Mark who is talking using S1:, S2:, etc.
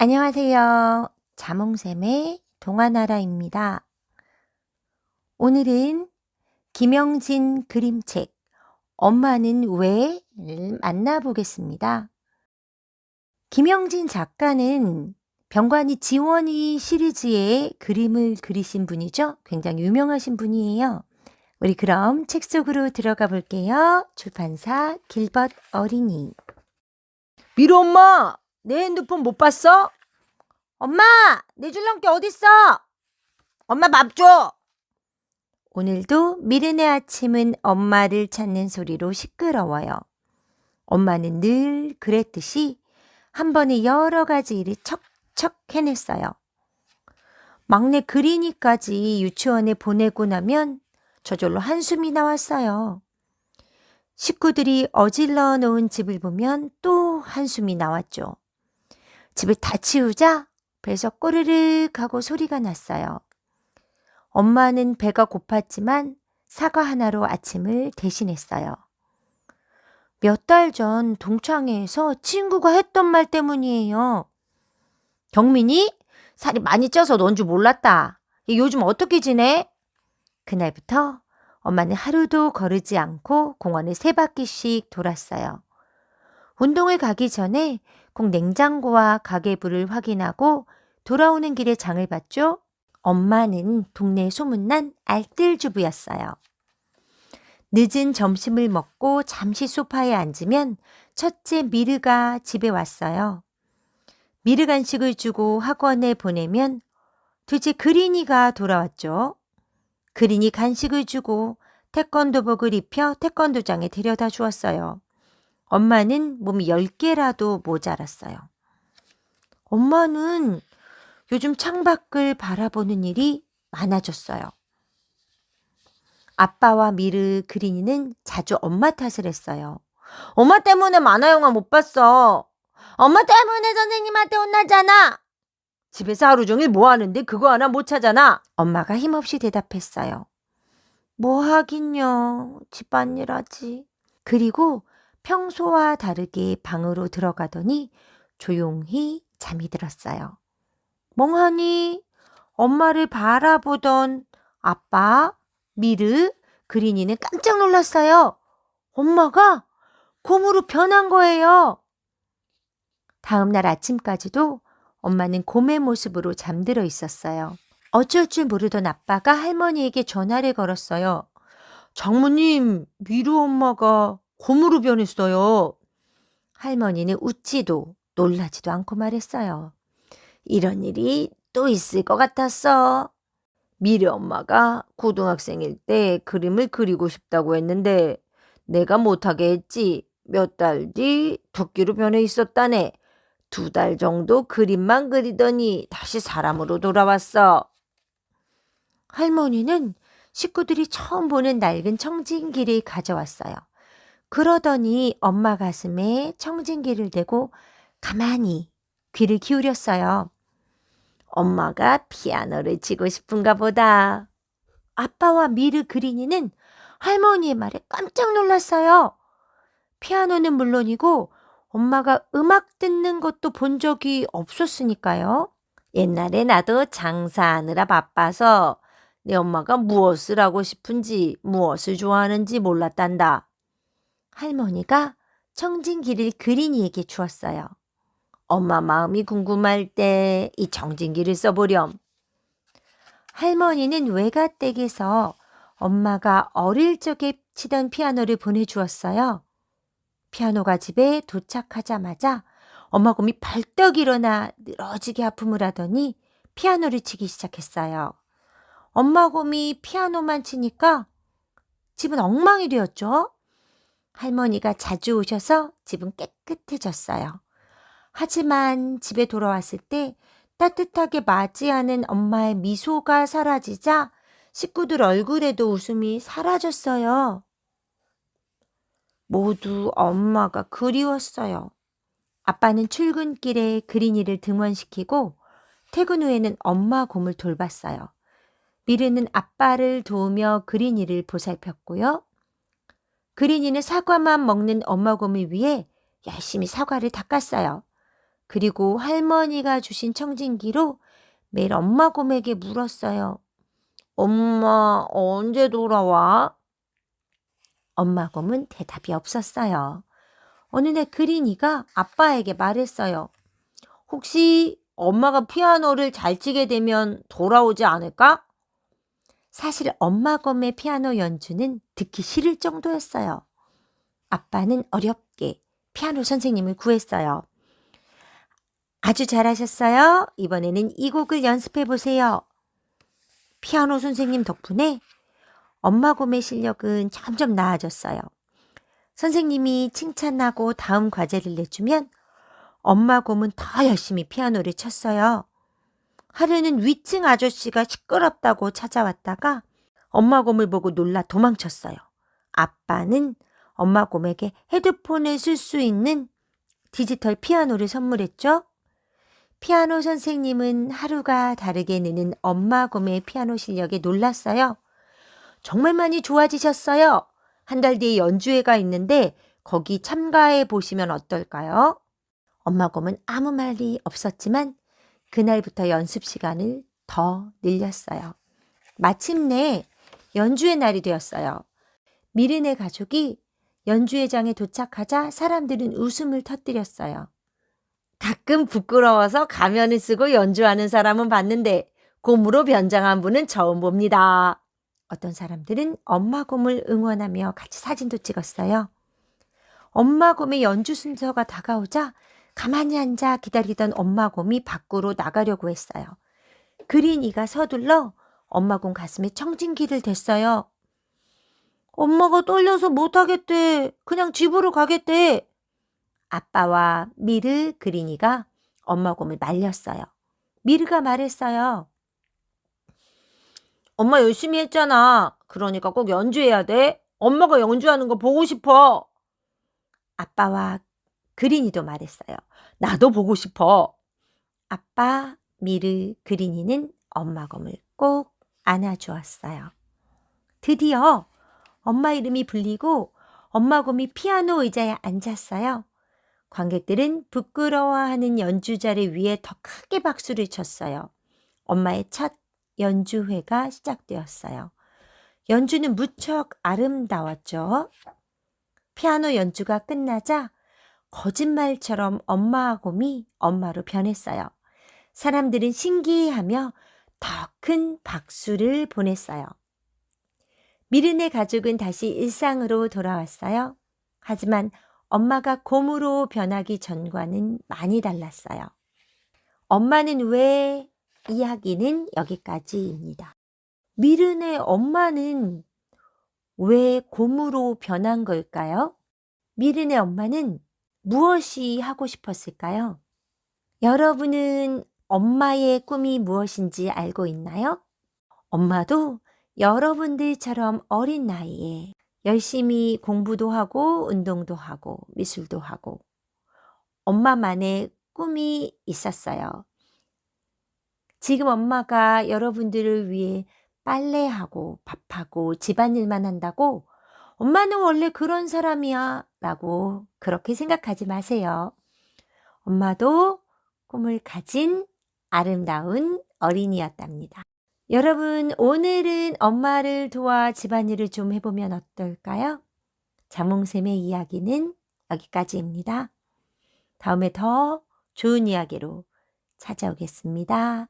S1: 안녕하세요. 자몽샘의 동화나라입니다. 오늘은 김영진 그림책 엄마는 왜를 만나보겠습니다. 김영진 작가는 병관이 지원이 시리즈의 그림을 그리신 분이죠. 굉장히 유명하신 분이에요. 우리 그럼 책 속으로 들어가 볼게요. 출판사 길벗 어린이.
S2: 미루 엄마, 내 핸드폰 못 봤어?
S1: 엄마! 내 줄넘기 어딨어? 엄마 밥 줘! 오늘도 미르네 아침은 엄마를 찾는 소리로 시끄러워요. 엄마는 늘 그랬듯이 한 번에 여러 가지 일을 척척 해냈어요. 막내 그린이까지 유치원에 보내고 나면 저절로 한숨이 나왔어요. 식구들이 어질러 놓은 집을 보면 또 한숨이 나왔죠. 집을 다 치우자 배에서 꼬르륵 하고 소리가 났어요. 엄마는 배가 고팠지만 사과 하나로 아침을 대신했어요. 몇 달 전 동창회에서 친구가 했던 말 때문이에요. 경민이 살이 많이 쪄서 넌 줄 몰랐다. 얘 요즘 어떻게 지내? 그날부터 엄마는 하루도 거르지 않고 공원을 3바퀴씩 돌았어요. 운동을 가기 전에 꼭 냉장고와 가계부를 확인하고 돌아오는 길에 장을 봤죠. 엄마는 동네 소문난 알뜰주부였어요. 늦은 점심을 먹고 잠시 소파에 앉으면 첫째 미르가 집에 왔어요. 미르 간식을 주고 학원에 보내면 둘째 그린이가 돌아왔죠. 그린이 간식을 주고 태권도복을 입혀 태권도장에 데려다 주었어요. 엄마는 몸이 10개라도 모자랐어요. 엄마는 요즘 창밖을 바라보는 일이 많아졌어요. 아빠와 미르, 그린이는 자주 엄마 탓을 했어요.
S2: 엄마 때문에 만화 영화 못 봤어. 엄마 때문에 선생님한테 혼나잖아. 집에서 하루 종일 뭐 하는데 그거 하나 못 찾아나.
S1: 엄마가 힘없이 대답했어요. 뭐 하긴요. 집안일 하지. 그리고 평소와 다르게 방으로 들어가더니 조용히 잠이 들었어요. 멍하니 엄마를 바라보던 아빠, 미르, 그린이는 깜짝 놀랐어요. 엄마가 곰으로 변한 거예요. 다음 날 아침까지도 엄마는 곰의 모습으로 잠들어 있었어요. 어쩔 줄 모르던 아빠가 할머니에게 전화를 걸었어요.
S2: 장모님, 미루 엄마가 곰으로 변했어요.
S1: 할머니는 웃지도 놀라지도 않고 말했어요. 이런 일이 또 있을 것 같았어.
S2: 미래 엄마가 고등학생일 때 그림을 그리고 싶다고 했는데 내가 못하게 했지. 몇 달 뒤 토끼로 변해 있었다네. 2달 정도 그림만 그리더니 다시 사람으로 돌아왔어.
S1: 할머니는 식구들이 처음 보는 낡은 청진기를 가져왔어요. 그러더니 엄마 가슴에 청진기를 대고 가만히 귀를 기울였어요.
S2: 엄마가 피아노를 치고 싶은가 보다.
S1: 아빠와 미르 그린이는 할머니의 말에 깜짝 놀랐어요. 피아노는 물론이고 엄마가 음악 듣는 것도 본 적이 없었으니까요.
S2: 옛날에 나도 장사하느라 바빠서 내 엄마가 무엇을 하고 싶은지 무엇을 좋아하는지 몰랐단다.
S1: 할머니가 청진기를 그린이에게 주었어요.
S2: 엄마 마음이 궁금할 때 이 청진기를 써보렴.
S1: 할머니는 외가댁에서 엄마가 어릴 적에 치던 피아노를 보내주었어요. 피아노가 집에 도착하자마자 엄마 곰이 벌떡 일어나 늘어지게 하품을 하더니 피아노를 치기 시작했어요. 엄마 곰이 피아노만 치니까 집은 엉망이 되었죠. 할머니가 자주 오셔서 집은 깨끗해졌어요. 하지만 집에 돌아왔을 때 따뜻하게 맞이하는 엄마의 미소가 사라지자 식구들 얼굴에도 웃음이 사라졌어요. 모두 엄마가 그리웠어요. 아빠는 출근길에 그린이를 등원시키고 퇴근 후에는 엄마 곰을 돌봤어요. 미르는 아빠를 도우며 그린이를 보살폈고요. 그린이는 사과만 먹는 엄마 곰을 위해 열심히 사과를 닦았어요. 그리고 할머니가 주신 청진기로 매일 엄마 곰에게 물었어요. 엄마, 언제 돌아와? 엄마 곰은 대답이 없었어요. 어느 날 그린이가 아빠에게 말했어요. 혹시 엄마가 피아노를 잘 치게 되면 돌아오지 않을까? 사실 엄마 곰의 피아노 연주는 듣기 싫을 정도였어요. 아빠는 어렵게 피아노 선생님을 구했어요. 아주 잘하셨어요. 이번에는 이 곡을 연습해 보세요. 피아노 선생님 덕분에 엄마 곰의 실력은 점점 나아졌어요. 선생님이 칭찬하고 다음 과제를 내주면 엄마 곰은 더 열심히 피아노를 쳤어요. 하루는 위층 아저씨가 시끄럽다고 찾아왔다가 엄마 곰을 보고 놀라 도망쳤어요. 아빠는 엄마 곰에게 헤드폰을 쓸 수 있는 디지털 피아노를 선물했죠. 피아노 선생님은 하루가 다르게 느는 엄마 곰의 피아노 실력에 놀랐어요. 정말 많이 좋아지셨어요. 한 달 뒤에 연주회가 있는데 거기 참가해 보시면 어떨까요? 엄마 곰은 아무 말이 없었지만 그날부터 연습 시간을 더 늘렸어요. 마침내 연주회 날이 되었어요. 미르네 가족이 연주회장에 도착하자 사람들은 웃음을 터뜨렸어요. 가끔 부끄러워서 가면을 쓰고 연주하는 사람은 봤는데 곰으로 변장한 분은 처음 봅니다. 어떤 사람들은 엄마 곰을 응원하며 같이 사진도 찍었어요. 엄마 곰의 연주 순서가 다가오자 가만히 앉아 기다리던 엄마 곰이 밖으로 나가려고 했어요. 그린이가 서둘러 엄마 곰 가슴에 청진기를 댔어요. 엄마가 떨려서 못하겠대. 그냥 집으로 가겠대. 아빠와 미르, 그린이가 엄마 곰을 말렸어요. 미르가 말했어요. 엄마 열심히 했잖아. 그러니까 꼭 연주해야 돼. 엄마가 연주하는 거 보고 싶어. 아빠와 그린이도 말했어요. 나도 보고 싶어. 아빠, 미르, 그린이는 엄마 곰을 꼭 안아주었어요. 드디어 엄마 이름이 불리고 엄마 곰이 피아노 의자에 앉았어요. 관객들은 부끄러워하는 연주자를 위해 더 크게 박수를 쳤어요. 엄마의 첫 연주회가 시작되었어요. 연주는 무척 아름다웠죠. 피아노 연주가 끝나자 거짓말처럼 엄마 곰이 엄마로 변했어요. 사람들은 신기해하며 더 큰 박수를 보냈어요. 미르네 가족은 다시 일상으로 돌아왔어요. 하지만 엄마가 곰으로 변하기 전과는 많이 달랐어요. 엄마는 왜? 이야기는 여기까지입니다. 미르네 엄마는 왜 곰으로 변한 걸까요? 미르네 엄마는 무엇이 하고 싶었을까요? 여러분은 엄마의 꿈이 무엇인지 알고 있나요? 엄마도 여러분들처럼 어린 나이에 열심히 공부도 하고 운동도 하고 미술도 하고 엄마만의 꿈이 있었어요. 지금 엄마가 여러분들을 위해 빨래하고 밥하고 집안일만 한다고 엄마는 원래 그런 사람이야 라고 그렇게 생각하지 마세요. 엄마도 꿈을 가진 아름다운 어린이였답니다. 여러분, 오늘은 엄마를 도와 집안일을 좀 해보면 어떨까요? 자몽샘의 이야기는 여기까지입니다. 다음에 더 좋은 이야기로 찾아오겠습니다.